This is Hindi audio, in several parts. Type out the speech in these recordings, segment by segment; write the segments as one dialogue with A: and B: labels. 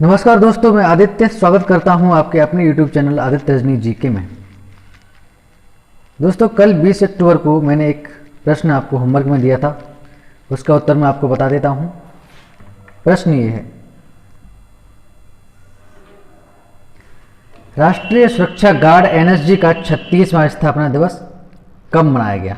A: नमस्कार दोस्तों, मैं आदित्य स्वागत करता हूं आपके अपने YouTube channel Aditya Rajni GK में। दोस्तों, कल 20 अक्टूबर को मैंने एक प्रश्न आपको होमवर्क में दिया था, उसका उत्तर मैं आपको बता देता हूं। प्रश्न ये है, राष्ट्रीय सुरक्षा गार्ड एनएसजी का 36वां स्थापना दिवस कब मनाया गया?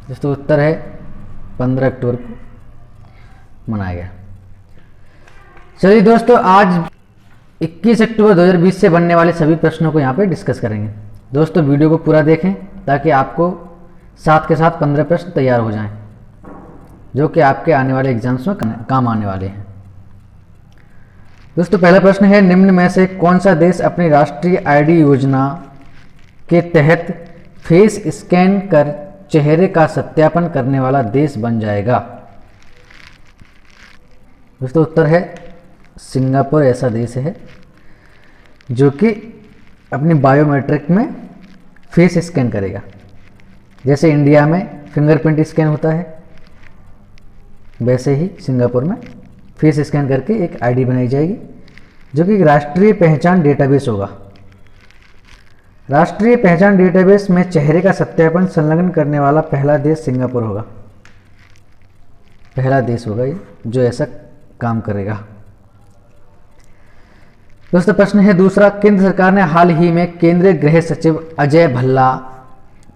A: दोस्तों, उत्तर है 15 अक्टूबर को मनाया गया। चलिए दोस्तों, आज 21 अक्टूबर 2020 से बनने वाले सभी प्रश्नों को यहाँ पे डिस्कस करेंगे। दोस्तों, वीडियो को पूरा देखें ताकि आपको साथ के साथ 15 प्रश्न तैयार हो जाएं, जो कि आपके आने वाले एग्जाम्स में काम आने वाले हैं। दोस्तों, पहला प्रश्न है, निम्न में से कौन सा देश अपनी राष्ट्रीय आईडी योजना के तहत फेस स्कैन कर चेहरे का सत्यापन करने वाला देश बन जाएगा? दोस्तों, उत्तर है सिंगापुर ऐसा देश है जो कि अपनी बायोमेट्रिक में फेस स्कैन करेगा। जैसे इंडिया में फिंगरप्रिंट स्कैन होता है, वैसे ही सिंगापुर में फेस स्कैन करके एक आईडी बनाई जाएगी, जो कि राष्ट्रीय पहचान डेटाबेस होगा। राष्ट्रीय पहचान डेटाबेस में चेहरे का सत्यापन संलग्न करने वाला पहला देश सिंगापुर होगा। पहला देश होगा ये जो ऐसा काम करेगा। दोस्तों, प्रश्न है दूसरा, केंद्र सरकार ने हाल ही में केंद्रीय गृह सचिव अजय भल्ला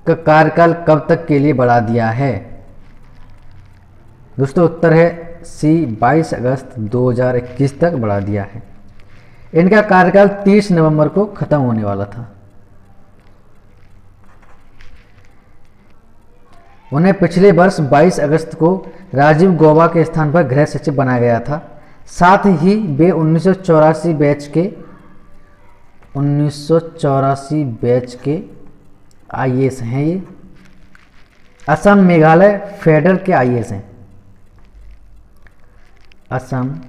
A: का कार्यकाल कब तक के लिए बढ़ा दिया है? दोस्तों, उत्तर है सी 22 अगस्त 2021 तक बढ़ा दिया है। इनका कार्यकाल 30 नवंबर को खत्म होने वाला था। उन्हें पिछले वर्ष 22 अगस्त को राजीव गौबा के स्थान पर गृह सचिव बनाया गया था। साथ ही वे 1984 बैच के आईएएस हैं। ये असम मेघालय फेडर के आईएएस हैं। असम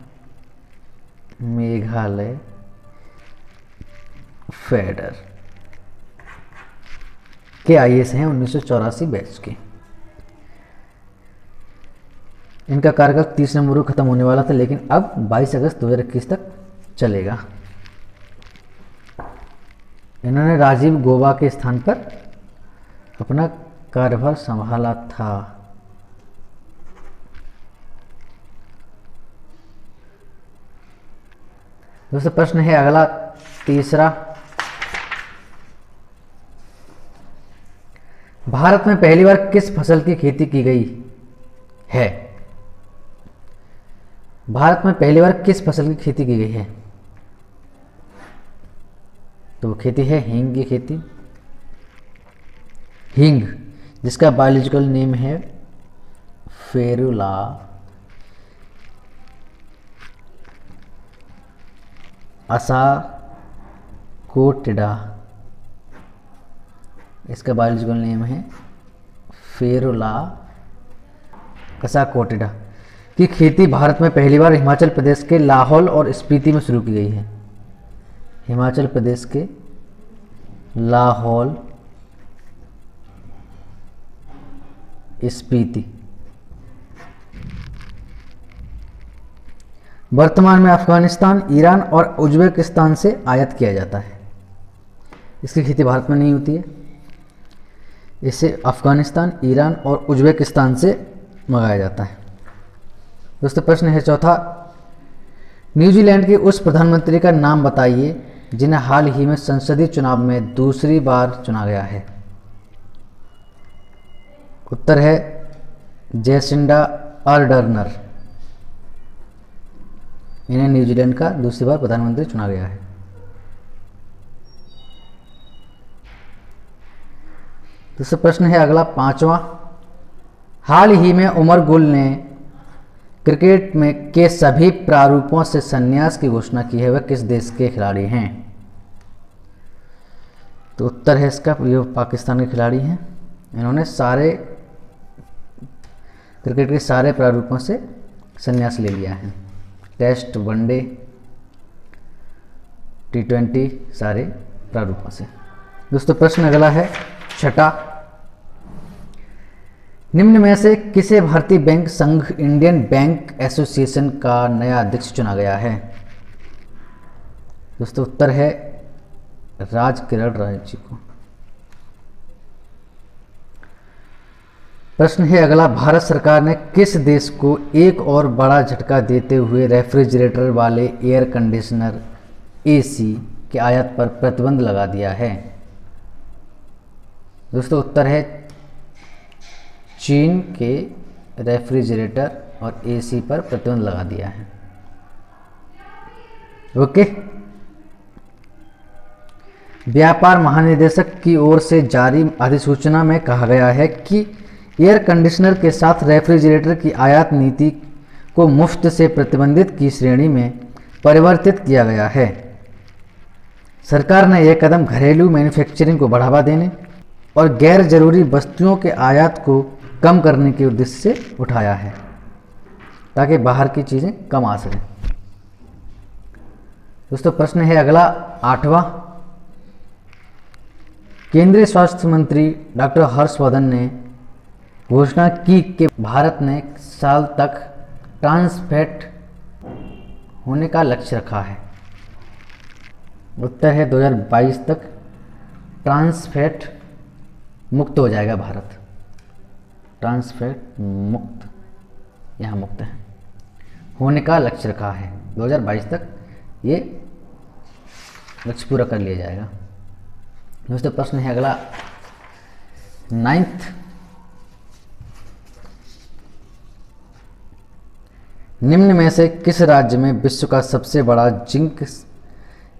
A: मेघालय फेडर के आईएएस हैं 1984 बैच के। इनका कार्यकाल 30 नवंबर को खत्म होने वाला था, लेकिन अब 22 अगस्त 2021 तक चलेगा। इन्होंने राजीव गौबा के स्थान पर अपना कार्यभार संभाला था। दोस्तों, प्रश्न है अगला तीसरा, भारत में पहली बार किस फसल की खेती की गई है? भारत में पहली बार किस फसल की खेती की गई है? तो वो खेती है हींग की खेती। हींग, जिसका बायोलॉजिकल नेम है फेरुला असाकोटिडा। इसका बायोलॉजिकल नेम है फेरुला असाकोटिडा की खेती भारत में पहली बार हिमाचल प्रदेश के लाहौल और स्पीति में शुरू की गई है। हिमाचल प्रदेश के लाहौल स्पीति। वर्तमान में अफगानिस्तान, ईरान और उज्बेकिस्तान से आयात किया जाता है। इसकी खेती भारत में नहीं होती है, इसे अफगानिस्तान, ईरान और उज्बेकिस्तान से मंगाया जाता है। दोस्तों, प्रश्न है चौथा, न्यूजीलैंड के उस प्रधानमंत्री का नाम बताइए जिन्हें हाल ही में संसदीय चुनाव में दूसरी बार चुना गया है। उत्तर है जैसिंडा अर्डर्नर। इन्हें न्यूजीलैंड का दूसरी बार प्रधानमंत्री चुना गया है। दूसरा प्रश्न है अगला पांचवा, हाल ही में उमर गुल ने क्रिकेट में के सभी प्रारूपों से संन्यास की घोषणा की है, वह किस देश के खिलाड़ी हैं? तो उत्तर है इसका, ये पाकिस्तान के खिलाड़ी हैं। इन्होंने सारे क्रिकेट के सारे प्रारूपों से संन्यास ले लिया है। टेस्ट, वनडे, T20 सारे प्रारूपों से। दोस्तों, प्रश्न अगला है छठा, निम्न में से किसे भारतीय बैंक संघ इंडियन बैंक एसोसिएशन का नया अध्यक्ष चुना गया है? दोस्तों उत्तर है राजकिरण राय जी को। प्रश्न है अगला, भारत सरकार ने किस देश को एक और बड़ा झटका देते हुए रेफ्रिजरेटर वाले एयर कंडीशनर एसी के आयात पर प्रतिबंध लगा दिया है? दोस्तों उत्तर है चीन के रेफ्रिजरेटर और एसी पर प्रतिबंध लगा दिया है। ओके। व्यापार महानिदेशक की ओर से जारी अधिसूचना में कहा गया है कि एयर कंडीशनर के साथ रेफ्रिजरेटर की आयात नीति को मुफ्त से प्रतिबंधित की श्रेणी में परिवर्तित किया गया है। सरकार ने यह कदम घरेलू मैन्युफैक्चरिंग को बढ़ावा देने और गैर जरूरी वस्तुओं के आयात को कम करने के उद्देश्य से उठाया है, ताकि बाहर की चीज़ें कम आ सकें। दोस्तों प्रश्न है अगला 8वां, केंद्रीय स्वास्थ्य मंत्री डॉक्टर हर्षवर्धन ने घोषणा की कि भारत ने साल तक ट्रांस फैट होने का लक्ष्य रखा है। उत्तर है 2022 तक ट्रांस फैट मुक्त हो जाएगा भारत। ट्रांस फैट मुक्त, यहाँ मुक्त है, होने का लक्ष्य रखा है। 2022 तक ये लक्ष्य पूरा कर लिया जाएगा। दोस्तों प्रश्न है अगला 9th, निम्न में से किस राज्य में विश्व का सबसे बड़ा जिंक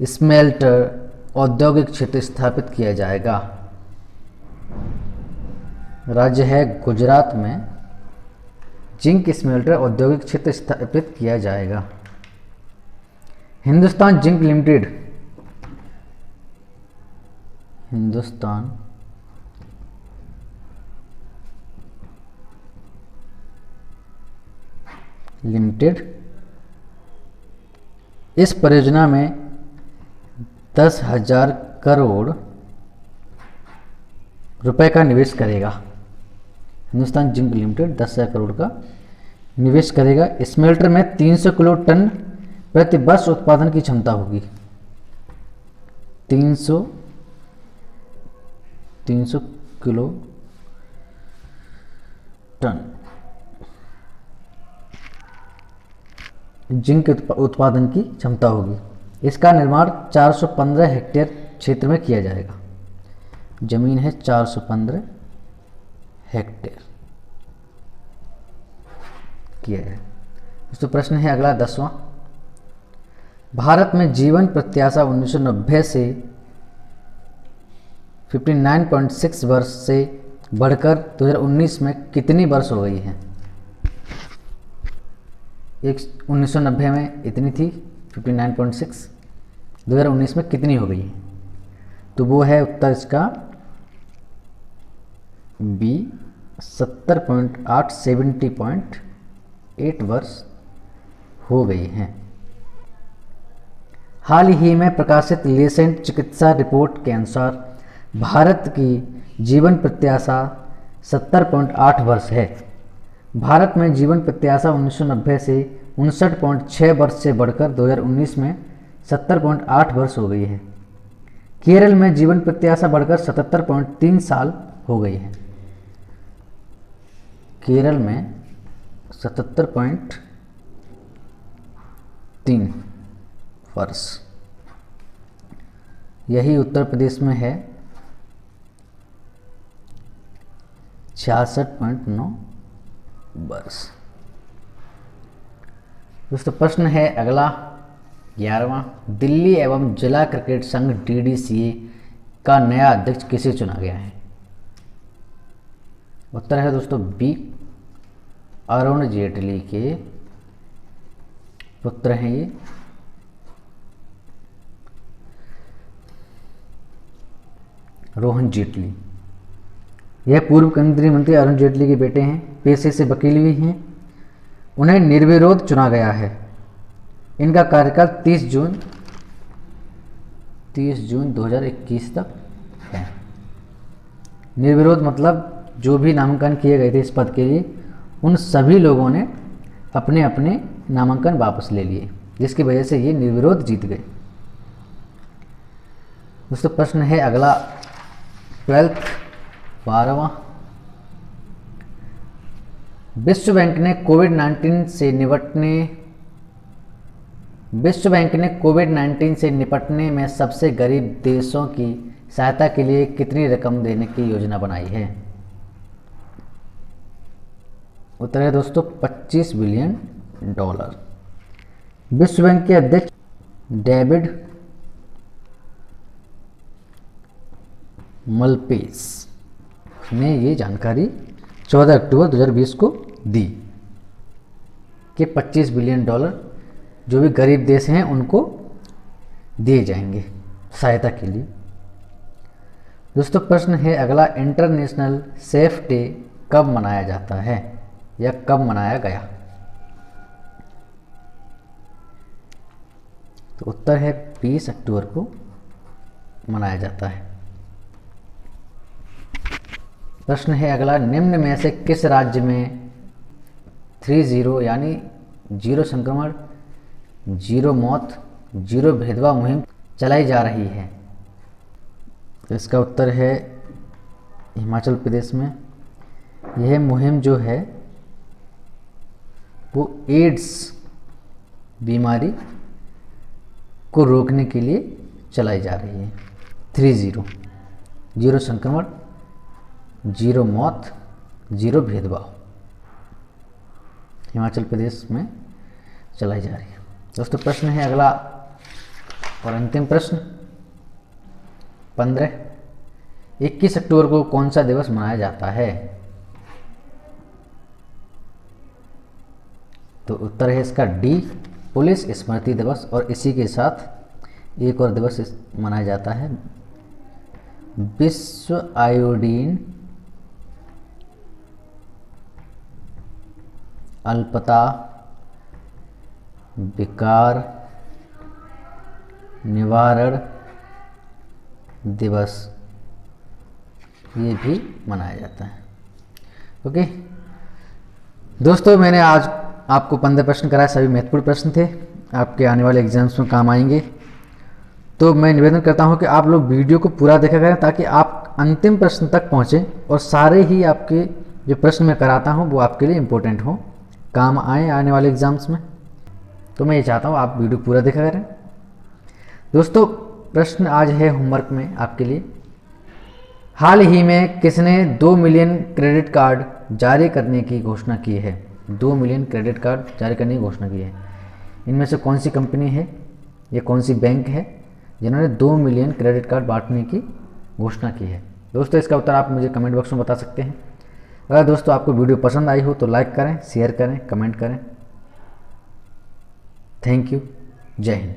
A: स्मेल्टर औद्योगिक क्षेत्र स्थापित किया जाएगा? राज्य है गुजरात में जिंक स्मेल्टर औद्योगिक क्षेत्र स्थापित किया जाएगा। Hindustan zinc limited, Hindustan limited इस परियोजना में 10,000 करोड़ रुपए का निवेश करेगा। हिंदुस्तान जिंक लिमिटेड 10,000 करोड़ का निवेश करेगा। स्मेल्टर में 300 किलो टन प्रति वर्ष उत्पादन की क्षमता होगी। 300 किलो टन जिंक उत्पादन की क्षमता होगी। इसका निर्माण 415 हेक्टेयर क्षेत्र में किया जाएगा। जमीन है 415 हेक्टेयर किया है। तो प्रश्न है अगला 10वां, भारत में जीवन प्रत्याशा 1990 से 59.6 वर्ष से बढ़कर 2019 में कितनी वर्ष हो गई है? 1990 में इतनी थी 59.6, 2019 में कितनी हो गई है? तो वो है उत्तर इसका बी 70.8, 70.8 वर्ष हो गई हैं। हाल ही में प्रकाशित लेसेंट चिकित्सा रिपोर्ट के अनुसार भारत की जीवन प्रत्याशा 70.8 वर्ष है। भारत में जीवन प्रत्याशा 1990 से 59.6 वर्ष से बढ़कर 2019 में 70.8 वर्ष हो गई है। केरल में जीवन प्रत्याशा बढ़कर 77.3 साल हो गई है। केरल में 77.3 वर्ष। यही उत्तर प्रदेश में है 66.9 वर्ष। दोस्तों प्रश्न है अगला 11वां, दिल्ली एवं जिला क्रिकेट संघ DDCA का नया अध्यक्ष किसे चुना गया है? उत्तर है दोस्तों बी अरुण जेटली के पुत्र हैं ये। रोहन जेटली, यह पूर्व केंद्रीय मंत्री अरुण जेटली के बेटे हैं। पेशे से वकील भी हैं। उन्हें निर्विरोध चुना गया है। इनका कार्यकाल 30 जून 2021 तक है। निर्विरोध मतलब जो भी नामांकन किए गए थे इस पद के लिए, उन सभी लोगों ने अपने अपने नामांकन वापस ले लिए, जिसकी वजह से ये निर्विरोध जीत गए। दोस्तों प्रश्न है अगला 12th 12वां। विश्व बैंक ने कोविड-19 से निपटने में सबसे गरीब देशों की सहायता के लिए कितनी रकम देने की योजना बनाई है? उत्तर है दोस्तों $25 बिलियन। विश्व बैंक के अध्यक्ष डेविड मल्पेस ने ये जानकारी 14 अक्टूबर 2020 को दी कि $25 बिलियन जो भी गरीब देश हैं उनको दिए जाएंगे सहायता के लिए। दोस्तों प्रश्न है अगला, इंटरनेशनल सेफ डे कब मनाया जाता है या कब मनाया गया? तो उत्तर है 20 अक्टूबर को मनाया जाता है। प्रश्न है अगला, निम्न में से किस राज्य में 30 यानी 0 संक्रमण, 0 मौत, 0 भेदभाव मुहिम चलाई जा रही है? तो इसका उत्तर है हिमाचल प्रदेश में। यह मुहिम जो है वो एड्स बीमारी को रोकने के लिए चलाई जा रही है। 30 0 संक्रमण, 0 मौत, 0 भेदभाव हिमाचल प्रदेश में चलाई जा रही है। दोस्तों प्रश्न है अगला और अंतिम प्रश्न 15। 21 अक्टूबर को कौन सा दिवस मनाया जाता है? तो उत्तर है इसका डी, पुलिस स्मृति दिवस। और इसी के साथ एक और दिवस मनाया जाता है, विश्व आयोडीन अल्पता विकार निवारण दिवस, ये भी मनाया जाता है। ओके दोस्तों, मैंने आज आपको 15 प्रश्न कराए, सभी महत्वपूर्ण प्रश्न थे, आपके आने वाले एग्जाम्स में काम आएंगे। तो मैं निवेदन करता हूं कि आप लोग वीडियो को पूरा देखा करें ताकि आप अंतिम प्रश्न तक पहुंचें और सारे ही आपके जो प्रश्न मैं कराता हूं वो आपके लिए इम्पोर्टेंट हों, काम आए आने वाले एग्जाम्स में। तो मैं ये चाहता हूँ आप वीडियो पूरा देखा करें। दोस्तों प्रश्न आज है होमवर्क में आपके लिए, हाल ही में किसने 2 मिलियन क्रेडिट कार्ड जारी करने की घोषणा की है? 2 मिलियन क्रेडिट कार्ड जारी करने की घोषणा की है। इनमें से कौन सी कंपनी है या कौन सी बैंक है जिन्होंने 2 मिलियन क्रेडिट कार्ड बांटने की घोषणा की है? दोस्तों इसका उत्तर आप मुझे कमेंट बॉक्स में बता सकते हैं। अगर दोस्तों आपको वीडियो पसंद आई हो तो लाइक करें, शेयर करें, कमेंट करें। Thank you. जय हिंद।